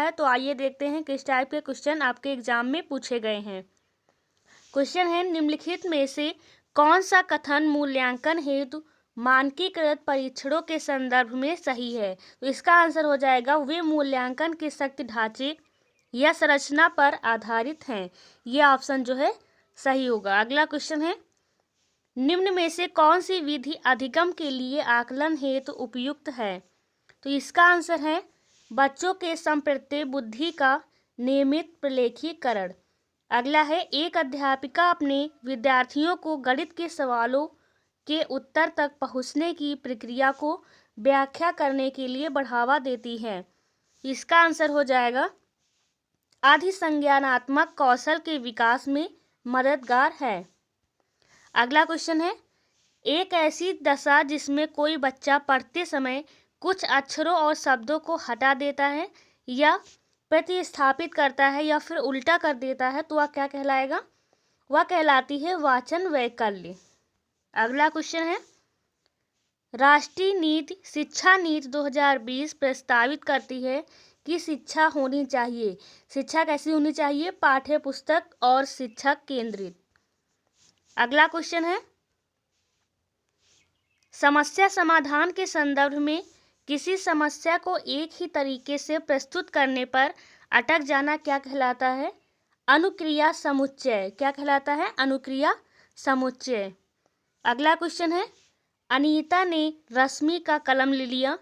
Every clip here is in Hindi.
है। तो आइए देखते हैं किस टाइप के क्वेश्चन आपके एग्जाम में पूछे गए हैं। क्वेश्चन है, निम्नलिखित में से कौन सा कथन मूल्यांकन हेतु मानकीकृत परीक्षणों के संदर्भ में सही है। तो इसका आंसर हो जाएगा, वे मूल्यांकन के शक्ति ढांचे या संरचना पर आधारित हैं। यह ऑप्शन जो है सही होगा। अगला क्वेश्चन है, निम्न में से कौन सी विधि अधिगम के लिए आकलन हेतु उपयुक्त है। तो इसका आंसर है बच्चों के संप्रत्य बुद्धि का नियमित प्रलेखीकरण। अगला है, एक अध्यापिका अपने विद्यार्थियों को गणित के सवालों के उत्तर तक पहुंचने की प्रक्रिया को व्याख्या करने के लिए बढ़ावा देती है। इसका आंसर हो जाएगा, अधिसंज्ञानात्मक कौशल के विकास में मददगार है। अगला क्वेश्चन है, एक ऐसी दशा जिसमें कोई बच्चा पढ़ते समय कुछ अक्षरों और शब्दों को हटा देता है या प्रतिस्थापित करता है या फिर उल्टा कर देता है, तो वह क्या कहलाएगा। वह कहलाती है वाचन वैकल्य। अगला क्वेश्चन है, राष्ट्रीय नीति शिक्षा नीति 2020 प्रस्तावित करती है कि शिक्षा होनी चाहिए। शिक्षा कैसी होनी चाहिए, पाठ्य पुस्तक और शिक्षक केंद्रित। अगला क्वेश्चन है, समस्या समाधान के संदर्भ में किसी समस्या को एक ही तरीके से प्रस्तुत करने पर अटक जाना क्या कहलाता है। अनुक्रिया समुच्चय। क्या कहलाता है, अनुक्रिया समुच्चय। अगला क्वेश्चन है, अनीता ने रश्मि का कलम ले लिया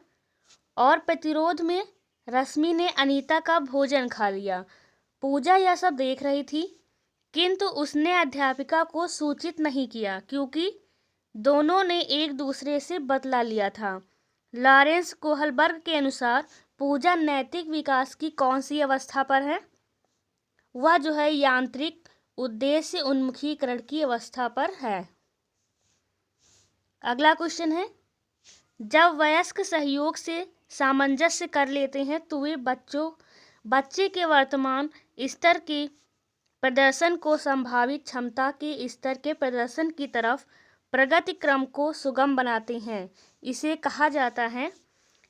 और प्रतिरोध में रश्मि ने अनीता का भोजन खा लिया। पूजा यह सब देख रही थी किंतु उसने अध्यापिका को सूचित नहीं किया क्योंकि दोनों ने एक दूसरे से बदला लिया था। लॉरेंस कोहलबर्ग के अनुसार पूजा नैतिक विकास की कौन सी अवस्था पर है। वह जो है यांत्रिक उद्देश्य उन्मुखीकरण की अवस्था पर है। अगला क्वेश्चन है, जब वयस्क सहयोग से सामंजस्य कर लेते हैं तो वे बच्चे के वर्तमान स्तर के प्रदर्शन को संभावित क्षमता के स्तर के प्रदर्शन की तरफ प्रगति क्रम को सुगम बनाते हैं। इसे कहा जाता है,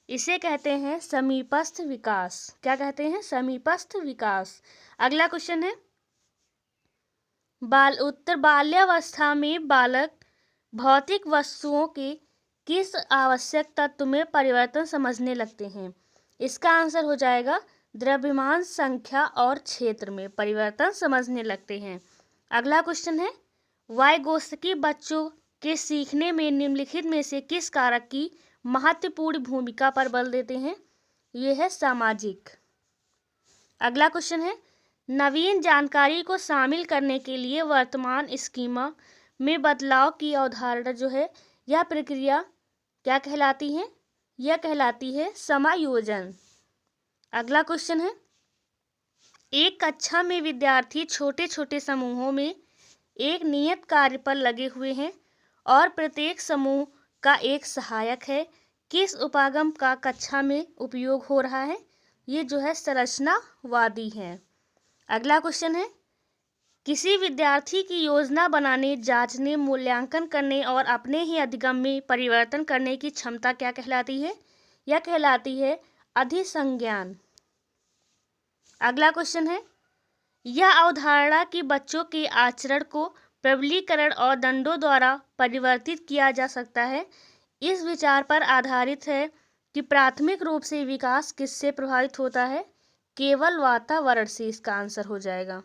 इसे कहते हैं समीपस्थ विकास। क्या कहते हैं, समीपस्थ विकास। अगला क्वेश्चन है, उत्तर बाल्यावस्था में बालक भौतिक वस्तुओं के किस आवश्यक तत्व में परिवर्तन समझने लगते हैं। इसका आंसर हो जाएगा, द्रव्यमान संख्या और क्षेत्र में परिवर्तन समझने लगते हैं। अगला क्वेश्चन है, वाइगोत्स्की बच्चों के सीखने में निम्नलिखित में से किस कारक की महत्वपूर्ण भूमिका पर बल देते हैं। यह है सामाजिक। अगला क्वेश्चन है, नवीन जानकारी को शामिल करने के लिए वर्तमान स्कीमा में बदलाव की अवधारणा जो है, यह प्रक्रिया क्या कहलाती है। यह कहलाती है समायोजन। अगला क्वेश्चन है, एक कक्षा में विद्यार्थी छोटे छोटे समूहों में एक नियत कार्य पर लगे हुए हैं और प्रत्येक समूह का एक सहायक है। किस उपागम का कक्षा में उपयोग हो रहा है। ये जो है संरचनावादी है। अगला क्वेश्चन है, किसी विद्यार्थी की योजना बनाने, जांचने, मूल्यांकन करने और अपने ही अधिगम में परिवर्तन करने की क्षमता क्या कहलाती है। यह कहलाती है अधिसंज्ञान। अगला क्वेश्चन है, यह अवधारणा कि बच्चों के आचरण को प्रबलीकरण और दंडों द्वारा परिवर्तित किया जा सकता है, इस विचार पर आधारित है कि प्राथमिक रूप से विकास किससे प्रभावित होता है। केवल वातावरण से। इसका आंसर हो जाएगा।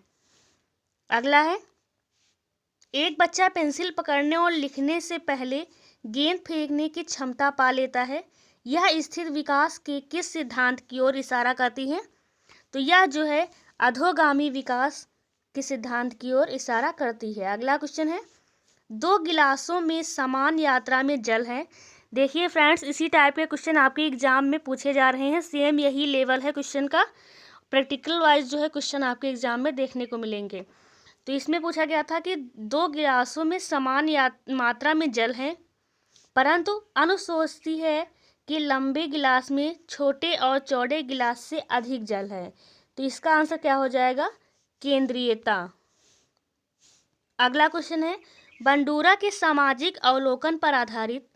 अगला है, एक बच्चा पेंसिल पकड़ने और लिखने से पहले गेंद फेंकने की क्षमता पा लेता है। यह स्थिर विकास के किस सिद्धांत की ओर इशारा करती है। तो यह जो है अधोगामी विकास के सिद्धांत की ओर इशारा करती है। अगला क्वेश्चन है, दो गिलासों में समान यात्रा में जल है। देखिए फ्रेंड्स, इसी टाइप के क्वेश्चन आपके एग्जाम में पूछे जा रहे हैं। सेम यही लेवल है क्वेश्चन का। प्रैक्टिकल वाइज जो है क्वेश्चन आपके एग्जाम में देखने को मिलेंगे। तो इसमें पूछा गया था कि दो गिलासों में समान मात्रा में जल है, परंतु अनुशोचती है कि लंबे गिलास में छोटे और चौड़े गिलास से अधिक जल है। तो इसका आंसर क्या हो जाएगा, केंद्रीयता। अगला क्वेश्चन है, बंडूरा के सामाजिक अवलोकन पर आधारित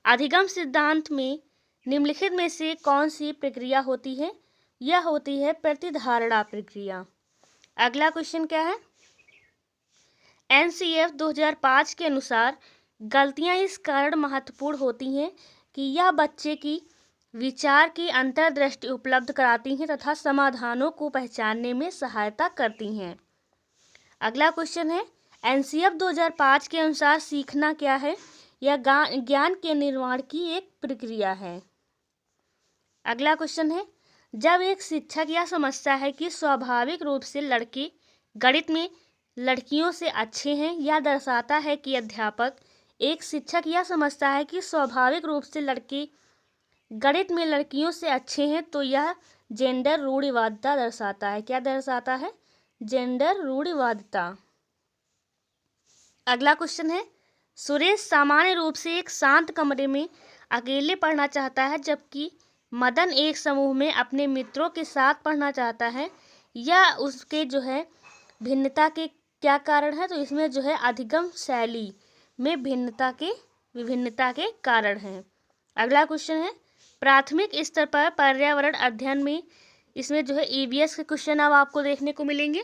अधिगम सिद्धांत में निम्नलिखित में से कौन सी प्रक्रिया होती है। यह होती है प्रतिधारणा प्रक्रिया। अगला क्वेश्चन क्या है? एनसीएफ 2005 के अनुसार गलतियां इस कारण महत्वपूर्ण होती हैं कि यह बच्चे की विचार की अंतर्दृष्टि उपलब्ध कराती हैं तथा समाधानों को पहचानने में सहायता करती हैं। अगला क्वेश्चन है, एनसीएफ 2005 के अनुसार सीखना क्या है? यह ज्ञान के निर्माण की एक प्रक्रिया है। अगला क्वेश्चन है, जब एक शिक्षक यह समझता है कि स्वाभाविक रूप से लड़के गणित में लड़कियों से अच्छे हैं, यह दर्शाता है कि अध्यापक एक शिक्षक यह समझता है कि स्वाभाविक रूप से लड़के गणित में लड़कियों से अच्छे हैं, तो यह जेंडर रूढ़िवादिता दर्शाता है। क्या दर्शाता है? जेंडर रूढ़िवादिता। अगला क्वेश्चन है, सुरेश सामान्य रूप से एक शांत कमरे में अकेले पढ़ना चाहता है, जबकि मदन एक समूह में अपने मित्रों के साथ पढ़ना चाहता है। यह उसके जो है भिन्नता के क्या कारण है? तो इसमें जो है अधिगम शैली में विभिन्नता के कारण हैं। अगला क्वेश्चन है, प्राथमिक स्तर पर पर्यावरण अध्ययन में इसमें जो है ईवीएस के क्वेश्चन अब आपको देखने को मिलेंगे।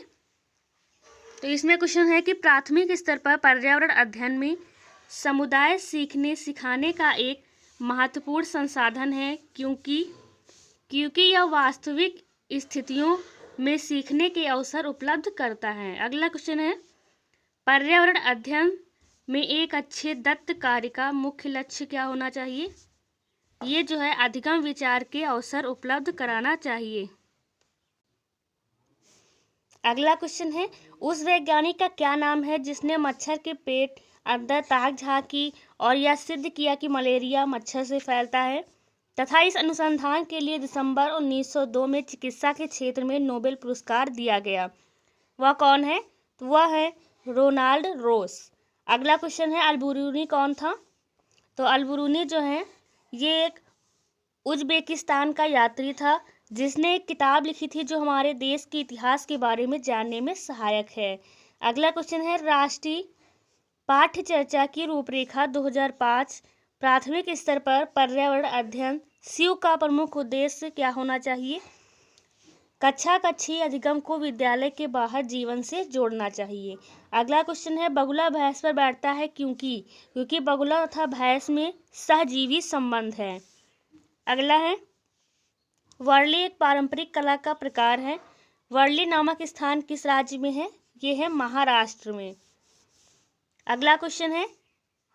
तो इसमें क्वेश्चन है कि प्राथमिक स्तर पर पर्यावरण अध्ययन में समुदाय सीखने सिखाने का एक महत्वपूर्ण संसाधन है, क्योंकि यह वास्तविक स्थितियों में सीखने के अवसर उपलब्ध करता है। अगला क्वेश्चन है, पर्यावरण अध्ययन में एक अच्छे दत्त कार्य का मुख्य लक्ष्य क्या होना चाहिए? ये जो है अधिगम विचार के अवसर उपलब्ध कराना चाहिए। अगला क्वेश्चन है, उस वैज्ञानिक का क्या नाम है जिसने मच्छर के पेट अंदर ताक झांकी और यह सिद्ध किया कि मलेरिया मच्छर से फैलता है तथा इस अनुसंधान के लिए दिसंबर 1902 में चिकित्सा के क्षेत्र में नोबेल पुरस्कार दिया गया? वह कौन है? तो वह है रोनाल्ड रोस। अगला क्वेश्चन है, अल-बिरूनी कौन था? तो अल-बिरूनी जो है ये एक उज़्बेकिस्तान का यात्री था जिसने एक किताब लिखी थी जो हमारे देश के इतिहास के बारे में जानने में सहायक है। अगला क्वेश्चन है, राष्ट्रीय पाठ्य चर्चा की रूपरेखा 2005 प्राथमिक स्तर पर पर्यावरण अध्ययन सीयू का प्रमुख उद्देश्य क्या होना चाहिए? कक्षा कक्षीय अधिगम को विद्यालय के बाहर जीवन से जोड़ना चाहिए। अगला क्वेश्चन है, बगुला भैंस पर बैठता है क्योंकि बगुला तथा भैंस में सहजीवी संबंध है। अगला है, वर्ली एक पारंपरिक कला का प्रकार है। वर्ली नामक स्थान किस राज्य में है? ये है महाराष्ट्र में। अगला क्वेश्चन है,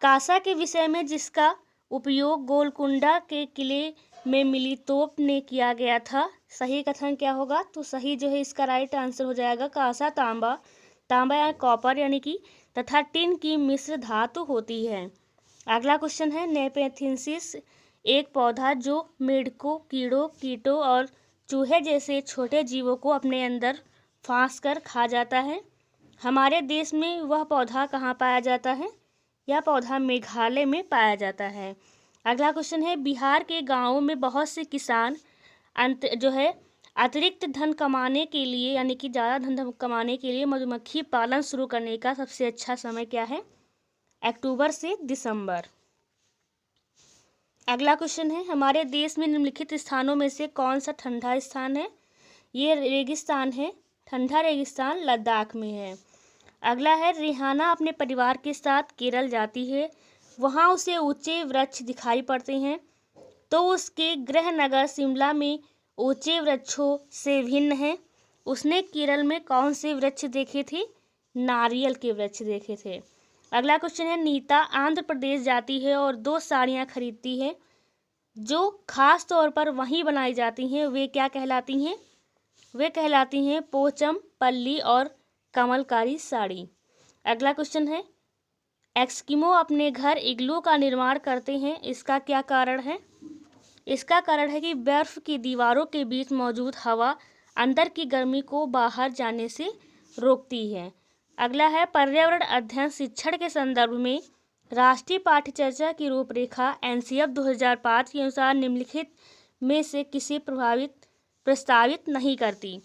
कासा के विषय में जिसका उपयोग गोलकुंडा के किले में मिली तोप ने किया गया था, सही कथन क्या होगा? तो सही जो है इसका राइट आंसर हो जाएगा कासा तांबा या कॉपर यानी कि तथा टिन की मिश्र धातु होती है। अगला क्वेश्चन है, नेपेथिसिस एक पौधा जो मेढकों कीटों और चूहे जैसे छोटे जीवों को अपने अंदर फांस कर खा जाता है। हमारे देश में वह पौधा कहाँ पाया जाता है? यह पौधा मेघालय में पाया जाता है। अगला क्वेश्चन है, बिहार के गांवों में बहुत से किसान अतिरिक्त धन कमाने के लिए यानी कि ज़्यादा धन कमाने के लिए मधुमक्खी पालन शुरू करने का सबसे अच्छा समय क्या है? अक्टूबर से दिसंबर। अगला क्वेश्चन है, हमारे देश में निम्नलिखित स्थानों में से कौन सा ठंडा स्थान है? ये रेगिस्तान है, ठंडा रेगिस्तान लद्दाख में है। अगला है, रिहाना अपने परिवार के साथ केरल जाती है, वहाँ उसे ऊंचे वृक्ष दिखाई पड़ते हैं, तो उसके गृह नगर शिमला में ऊंचे वृक्षों से भिन्न है। उसने केरल में कौन से वृक्ष देखे थे? नारियल के वृक्ष देखे थे। अगला क्वेश्चन है, नीता आंध्र प्रदेश जाती है और 2 साड़ियाँ खरीदती है जो खास तौर पर वहीं बनाई जाती हैं। वे क्या कहलाती हैं? वे कहलाती हैं पोचम पल्ली और कमलकारी साड़ी। अगला क्वेश्चन है, एस्किमो अपने घर इग्लू का निर्माण करते हैं, इसका क्या कारण है? इसका कारण है कि बर्फ की दीवारों के बीच मौजूद हवा अंदर की गर्मी को बाहर जाने से रोकती है। अगला है, पर्यावरण अध्ययन शिक्षण के संदर्भ में राष्ट्रीय पाठ्य चर्चा की रूपरेखा एनसीएफ 2005 के अनुसार निम्नलिखित में से किसे प्रस्तावित नहीं करती?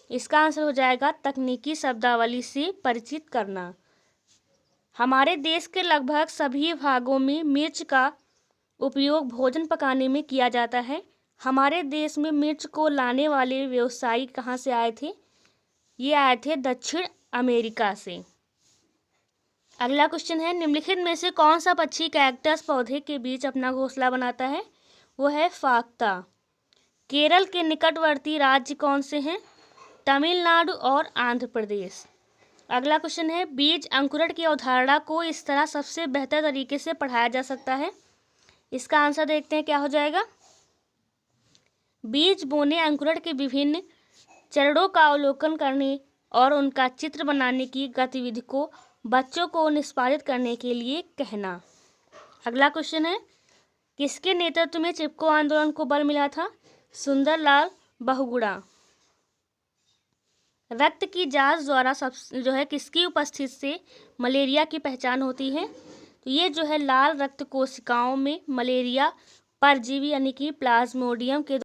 इसका आंसर हो जाएगा तकनीकी शब्दावली से परिचित करना। हमारे देश के लगभग सभी भागों में मिर्च का उपयोग भोजन पकाने में किया जाता है। हमारे देश में मिर्च को लाने वाले व्यवसायी कहाँ से आए थे? ये आए थे दक्षिण अमेरिका से। अगला क्वेश्चन है, निम्नलिखित में से कौन सा पक्षी कैक्टस पौधे के बीच अपना घोंसला बनाता है? वो है फाख्ता। केरल के निकटवर्ती राज्य कौन से हैं? तमिलनाडु और आंध्र प्रदेश। अगला क्वेश्चन है, बीज अंकुरण की अवधारणा को इस तरह सबसे बेहतर तरीके से पढ़ाया जा सकता है। इसका आंसर देखते हैं क्या हो जाएगा। बीज बोने, अंकुरण के विभिन्न चरणों का अवलोकन करने और उनका चित्र बनाने की गतिविधि को बच्चों को निष्पादित करने के लिए कहना। अगला क्वेश्चन है, किसके नेतृत्व में चिपको आंदोलन को बल मिला था? सुंदरलाल बहुगुणा। रक्त की जांच द्वारा किसकी उपस्थिति से मलेरिया की पहचान होती है? तो ये लाल रक्त कोशिकाओं में मलेरिया परजीवी यानी कि प्लाज्मोडियम के